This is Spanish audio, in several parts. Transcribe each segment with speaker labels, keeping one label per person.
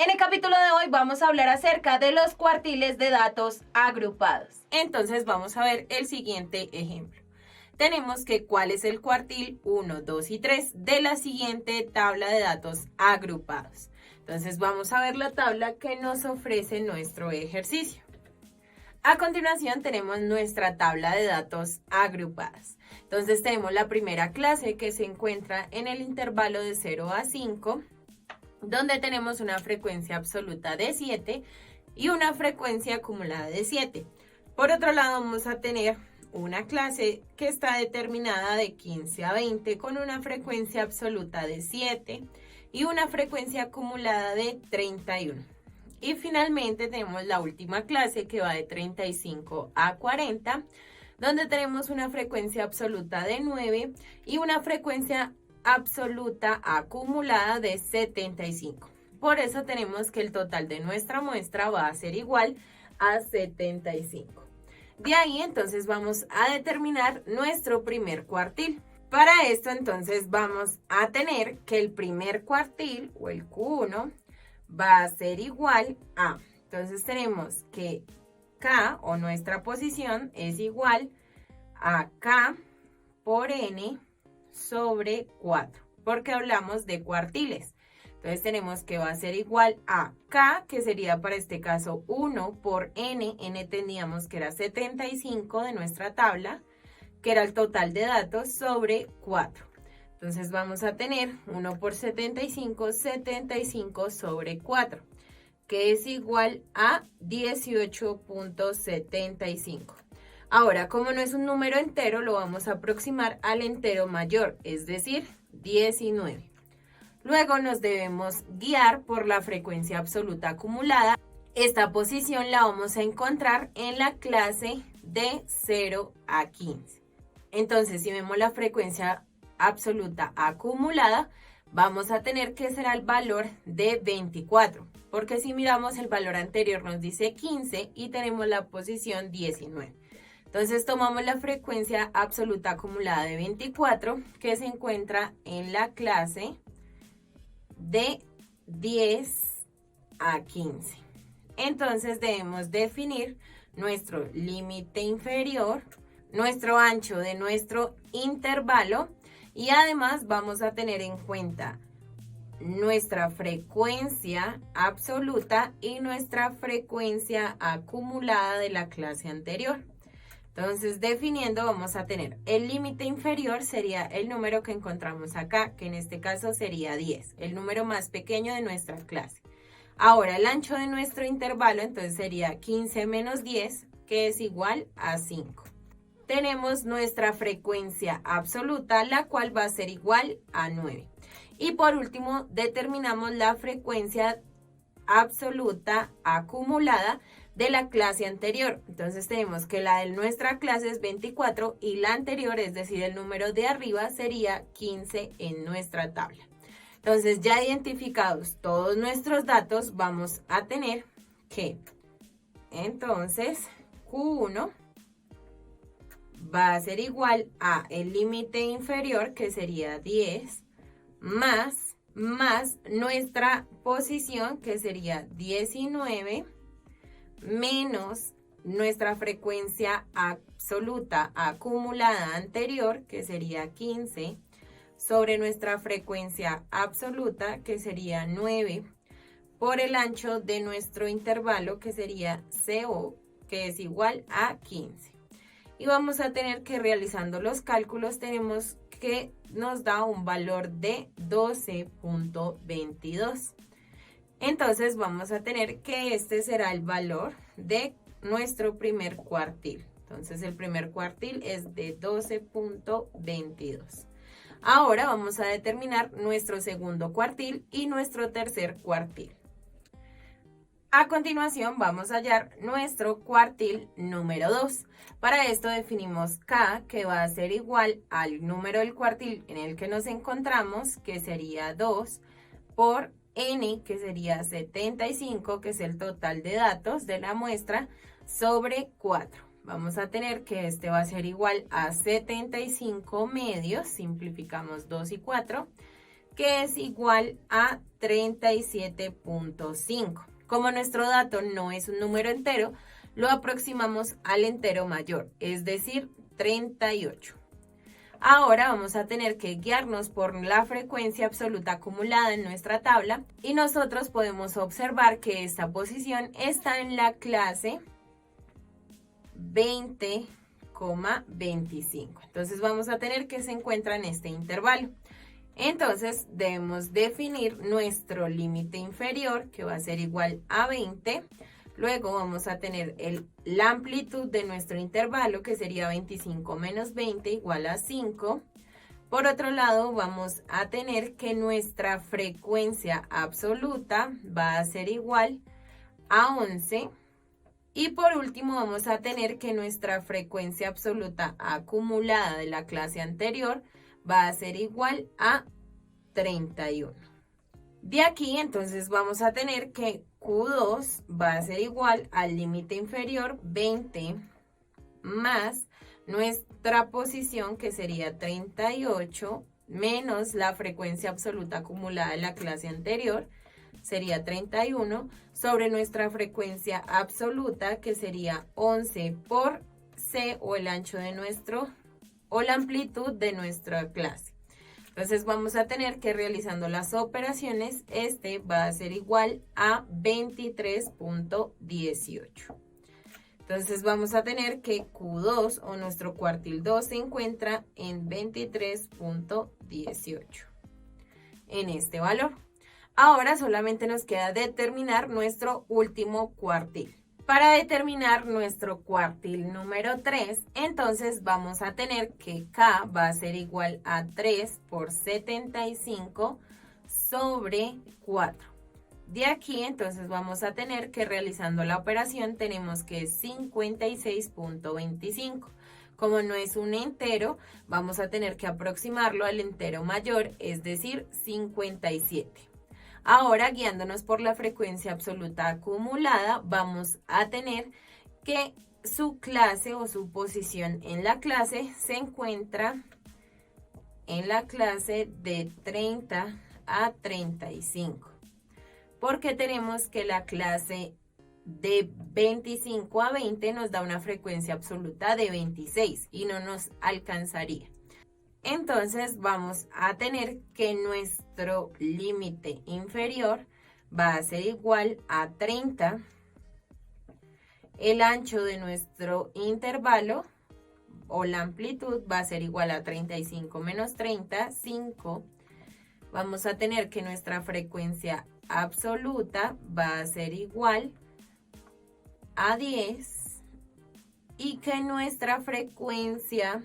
Speaker 1: En el capítulo de hoy vamos a hablar acerca de los cuartiles de datos agrupados.
Speaker 2: Entonces vamos a ver el siguiente ejemplo. Tenemos que cuál es el cuartil 1, 2 y 3 de la siguiente tabla de datos agrupados. Entonces vamos a ver la tabla que nos ofrece nuestro ejercicio. A continuación tenemos nuestra tabla de datos agrupadas. Entonces tenemos la primera clase que se encuentra en el intervalo de 0 a 5, donde tenemos una frecuencia absoluta de 7 y una frecuencia acumulada de 7. Por otro lado, vamos a tener una clase que está determinada de 15 a 20 con una frecuencia absoluta de 7 y una frecuencia acumulada de 31. Y finalmente tenemos la última clase que va de 35 a 40, donde tenemos una frecuencia absoluta de 9 y una frecuencia absoluta acumulada de 75. Por eso tenemos que el total de nuestra muestra va a ser igual a 75. De ahí entonces vamos a determinar nuestro primer cuartil. Para esto entonces vamos a tener que el primer cuartil o el Q1 va a ser igual a, entonces tenemos que K o nuestra posición es igual a K por N sobre 4, porque hablamos de cuartiles. Entonces tenemos que va a ser igual a K, que sería para este caso 1 por N. N teníamos que era 75 de nuestra tabla, que era el total de datos, sobre 4. Entonces vamos a tener 1 por 75, 75 sobre 4, que es igual a 18.75. Ahora, como no es un número entero, lo vamos a aproximar al entero mayor, es decir, 19. Luego nos debemos guiar por la frecuencia absoluta acumulada. Esta posición la vamos a encontrar en la clase de 0 a 15. Entonces, si vemos la frecuencia absoluta acumulada, vamos a tener que será el valor de 24, porque si miramos el valor anterior nos dice 15 y tenemos la posición 19. Entonces tomamos la frecuencia absoluta acumulada de 24, que se encuentra en la clase de 10 a 15. Entonces debemos definir nuestro límite inferior, nuestro ancho de nuestro intervalo, y además vamos a tener en cuenta nuestra frecuencia absoluta y nuestra frecuencia acumulada de la clase anterior. Entonces, definiendo, vamos a tener el límite inferior sería el número que encontramos acá, que en este caso sería 10, el número más pequeño de nuestra clase. Ahora, el ancho de nuestro intervalo, entonces sería 15 menos 10, que es igual a 5. Tenemos nuestra frecuencia absoluta, la cual va a ser igual a 9. Y por último, determinamos la frecuencia absoluta acumulada de la clase anterior. Entonces tenemos que la de nuestra clase es 24 y la anterior, es decir, el número de arriba, sería 15 en nuestra tabla. Entonces, ya identificados todos nuestros datos, vamos a tener que entonces Q1 va a ser igual a el límite inferior, que sería 10, más nuestra posición, que sería 19, menos nuestra frecuencia absoluta acumulada anterior, que sería 15, sobre nuestra frecuencia absoluta, que sería 9, por el ancho de nuestro intervalo, que sería CO, que es igual a 15. Y vamos a tener que, realizando los cálculos, tenemos que nos da un valor de 12.22. Entonces vamos a tener que este será el valor de nuestro primer cuartil. Entonces el primer cuartil es de 12.22. Ahora vamos a determinar nuestro segundo cuartil y nuestro tercer cuartil. A continuación vamos a hallar nuestro cuartil número 2. Para esto definimos K, que va a ser igual al número del cuartil en el que nos encontramos, que sería 2, por N, que sería 75, que es el total de datos de la muestra, sobre 4. Vamos a tener que este va a ser igual a 75 medios, simplificamos 2 y 4, que es igual a 37.5. Como nuestro dato no es un número entero, lo aproximamos al entero mayor, es decir, 38. Ahora vamos a tener que guiarnos por la frecuencia absoluta acumulada en nuestra tabla y nosotros podemos observar que esta posición está en la clase 20,25. Entonces vamos a tener que se encuentra en este intervalo. Entonces debemos definir nuestro límite inferior, que va a ser igual a 20. Luego vamos a tener la amplitud de nuestro intervalo, que sería 25 menos 20 igual a 5. Por otro lado, vamos a tener que nuestra frecuencia absoluta va a ser igual a 11. Y por último, vamos a tener que nuestra frecuencia absoluta acumulada de la clase anterior va a ser igual a 31. De aquí, entonces, vamos a tener que Q2 va a ser igual al límite inferior 20 más nuestra posición, que sería 38, menos la frecuencia absoluta acumulada de la clase anterior, sería 31, sobre nuestra frecuencia absoluta, que sería 11 por C, o el ancho de o la amplitud de nuestra clase. Entonces vamos a tener que, realizando las operaciones, este va a ser igual a 23.18. Entonces vamos a tener que Q2, o nuestro cuartil 2, se encuentra en 23.18 en este valor. Ahora solamente nos queda determinar nuestro último cuartil. Para determinar nuestro cuartil número 3, entonces vamos a tener que K va a ser igual a 3 por 75 sobre 4. De aquí, entonces, vamos a tener que, realizando la operación, tenemos que 56.25. Como no es un entero, vamos a tener que aproximarlo al entero mayor, es decir, 57. Ahora, guiándonos por la frecuencia absoluta acumulada, vamos a tener que su clase, o su posición en la clase, se encuentra en la clase de 30 a 35. Porque tenemos que la clase de 25 a 20 nos da una frecuencia absoluta de 26 y no nos alcanzaría. Entonces vamos a tener que nuestro límite inferior va a ser igual a 30. El ancho de nuestro intervalo, o la amplitud, va a ser igual a 35 menos 30, 5. Vamos a tener que nuestra frecuencia absoluta va a ser igual a 10 y que nuestra frecuencia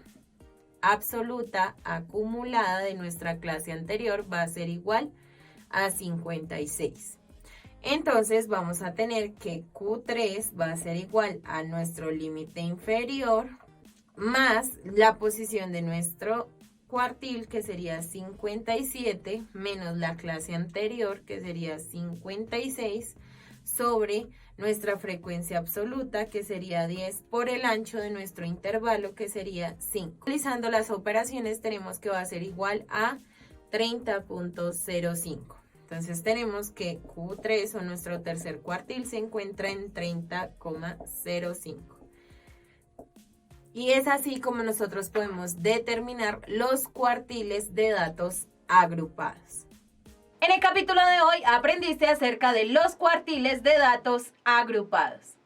Speaker 2: absoluta acumulada de nuestra clase anterior va a ser igual a 56. Entonces vamos a tener que Q3 va a ser igual a nuestro límite inferior más la posición de nuestro cuartil, que sería 57, menos la clase anterior, que sería 56, sobre nuestra frecuencia absoluta, que sería 10, por el ancho de nuestro intervalo, que sería 5. Realizando las operaciones, tenemos que va a ser igual a 30.05. Entonces tenemos que Q3, o nuestro tercer cuartil, se encuentra en 30,05. Y es así como nosotros podemos determinar los cuartiles de datos agrupados.
Speaker 1: En el capítulo de hoy aprendiste acerca de los cuartiles de datos agrupados.